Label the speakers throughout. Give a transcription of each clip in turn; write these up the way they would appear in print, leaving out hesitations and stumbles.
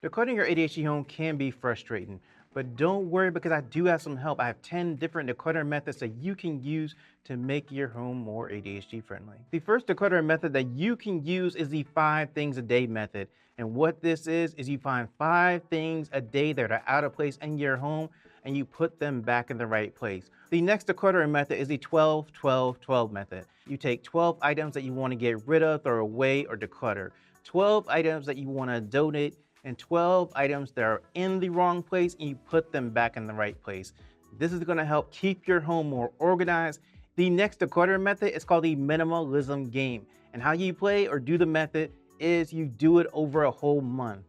Speaker 1: Decluttering your ADHD home can be frustrating, but don't worry because I do have some help. I have 10 different decluttering methods that you can use to make your home more ADHD friendly. The first decluttering method that you can use is the 5 things a day method. And what this is you find 5 things a day that are out of place in your home and you put them back in the right place. The next decluttering method is the 12-12-12 method. You take 12 items that you want to get rid of, throw away, or declutter. 12 items that you want to donate, and 12 items that are in the wrong place and you put them back in the right place. This is going to help keep your home more organized. The next declutter method is called the minimalism game. And how you play or do the method is you do it over a whole month.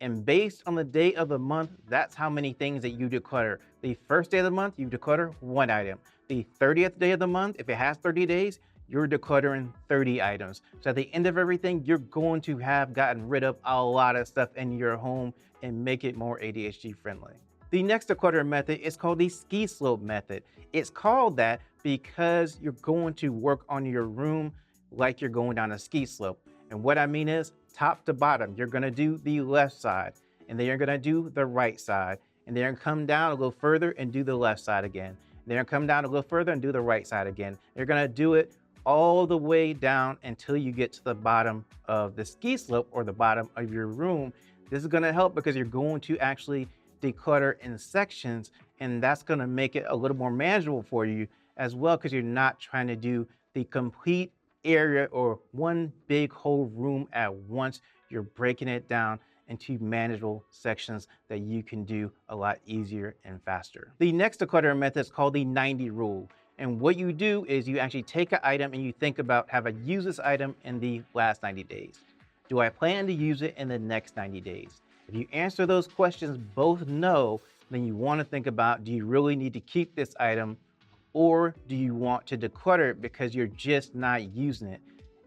Speaker 1: And based on the day of the month, that's how many things that you declutter. The first day of the month, you declutter 1 item. The 30th day of the month, if it has 30 days, you're decluttering 30 items. So at the end of everything, you're going to have gotten rid of a lot of stuff in your home and make it more ADHD friendly. The next declutter method is called the ski slope method. It's called that because you're going to work on your room like you're going down a ski slope. And what I mean is top to bottom, you're gonna do the left side, and then you're gonna do the right side, and then you're gonna come down a little further and do the left side again. Then you're gonna come down a little further and do the right side again. You're gonna do it all the way down until you get to the bottom of the ski slope or the bottom of your room. This is gonna help because you're going to actually declutter in sections, and that's gonna make it a little more manageable for you as well, because you're not trying to do the complete area or one big whole room at once. You're breaking it down into manageable sections that you can do a lot easier and faster. The next declutter method is called the 90 rule. And what you do is you actually take an item and you think about, have I used this item in the last 90 days? Do I plan to use it in the next 90 days? If you answer those questions both no, then you want to think about, do you really need to keep this item, or do you want to declutter it because you're just not using it?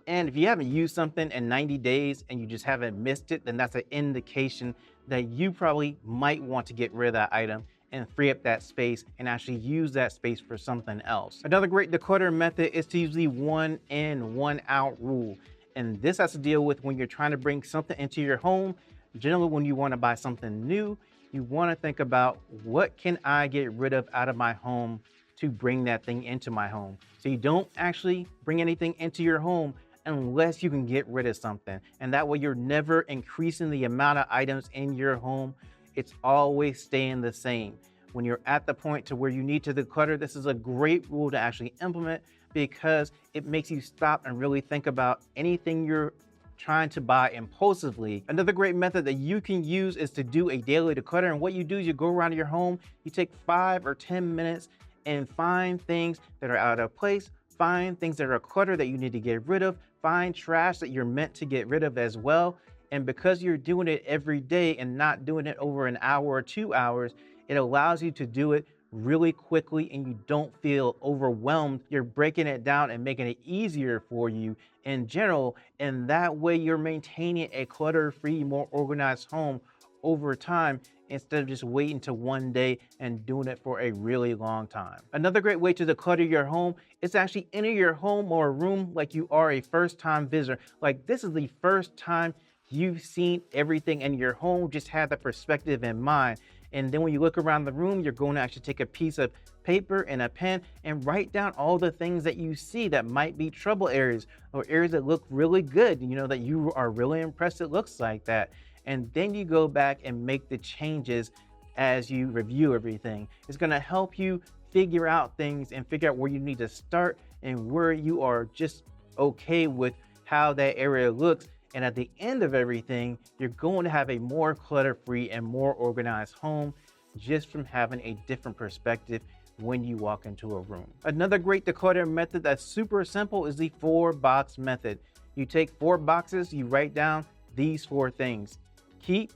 Speaker 1: And if you haven't used something in 90 days and you just haven't missed it, then that's an indication that you probably might want to get rid of that item and free up that space and actually use that space for something else. Another great declutter method is to use the 1 in, 1 out rule. And this has to deal with when you're trying to bring something into your home. Generally, when you want to buy something new, you want to think about, what can I get rid of out of my home to bring that thing into my home? So you don't actually bring anything into your home unless you can get rid of something. And that way you're never increasing the amount of items in your home. It's always staying the same. When you're at the point to where you need to declutter, this is a great rule to actually implement because it makes you stop and really think about anything you're trying to buy impulsively. Another great method that you can use is to do a daily declutter. And what you do is you go around your home, you take 5 or 10 minutes and find things that are out of place, find things that are cluttered that you need to get rid of, find trash that you're meant to get rid of as well. And because you're doing it every day and not doing it over an hour or 2 hours, it allows you to do it really quickly and you don't feel overwhelmed. You're breaking it down and making it easier for you in general. And that way you're maintaining a clutter-free, more organized home over time instead of just waiting to one day and doing it for a really long time. Another great way to declutter your home is to actually enter your home or room like you are a first-time visitor. Like this is the first time you've seen everything in your home, just have the perspective in mind. And then when you look around the room, you're going to actually take a piece of paper and a pen and write down all the things that you see that might be trouble areas or areas that look really good, you know, that you are really impressed it looks like that. And then you go back and make the changes as you review everything. It's going to help you figure out things and figure out where you need to start and where you are just okay with how that area looks. And at the end of everything, you're going to have a more clutter-free and more organized home just from having a different perspective when you walk into a room. Another great declutter method that's super simple is the 4-box method. You take 4 boxes, you write down these 4 things: keep,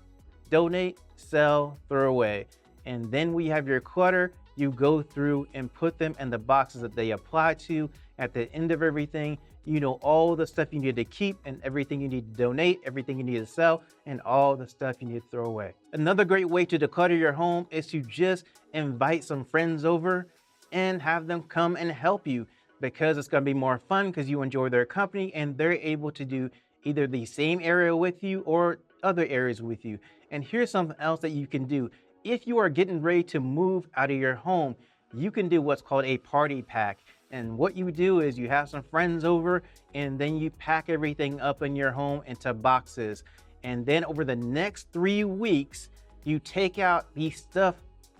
Speaker 1: donate, sell, throw away. And then when you have your clutter, you go through and put them in the boxes that they apply to. At the end of everything, you know all the stuff you need to keep and everything you need to donate, everything you need to sell, and all the stuff you need to throw away. Another great way to declutter your home is to just invite some friends over and have them come and help you, because it's going to be more fun because you enjoy their company and they're able to do either the same area with you or other areas with you. And here's something else that you can do. If you are getting ready to move out of your home, you can do what's called a party pack. And what you do is you have some friends over and then you pack everything up in your home into boxes. And then over the next 3 weeks, you take out the stuff,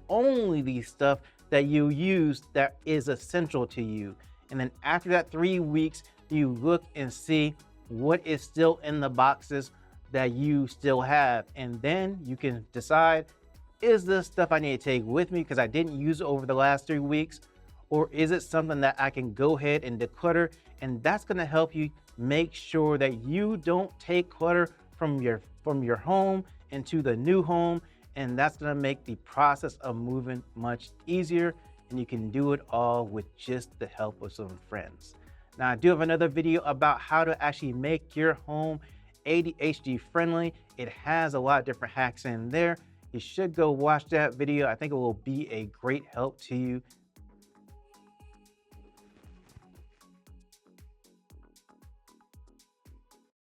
Speaker 1: only the stuff that you use that is essential to you. And then after that 3 weeks, you look and see what is still in the boxes that you still have. And then you can decide, is this stuff I need to take with me because I didn't use it over the last 3 weeks? Or is it something that I can go ahead and declutter? And that's going to help you make sure that you don't take clutter from your home into the new home. And that's going to make the process of moving much easier. And you can do it all with just the help of some friends. Now, I do have another video about how to actually make your home ADHD friendly. It has a lot of different hacks in there. You should go watch that video. I think it will be a great help to you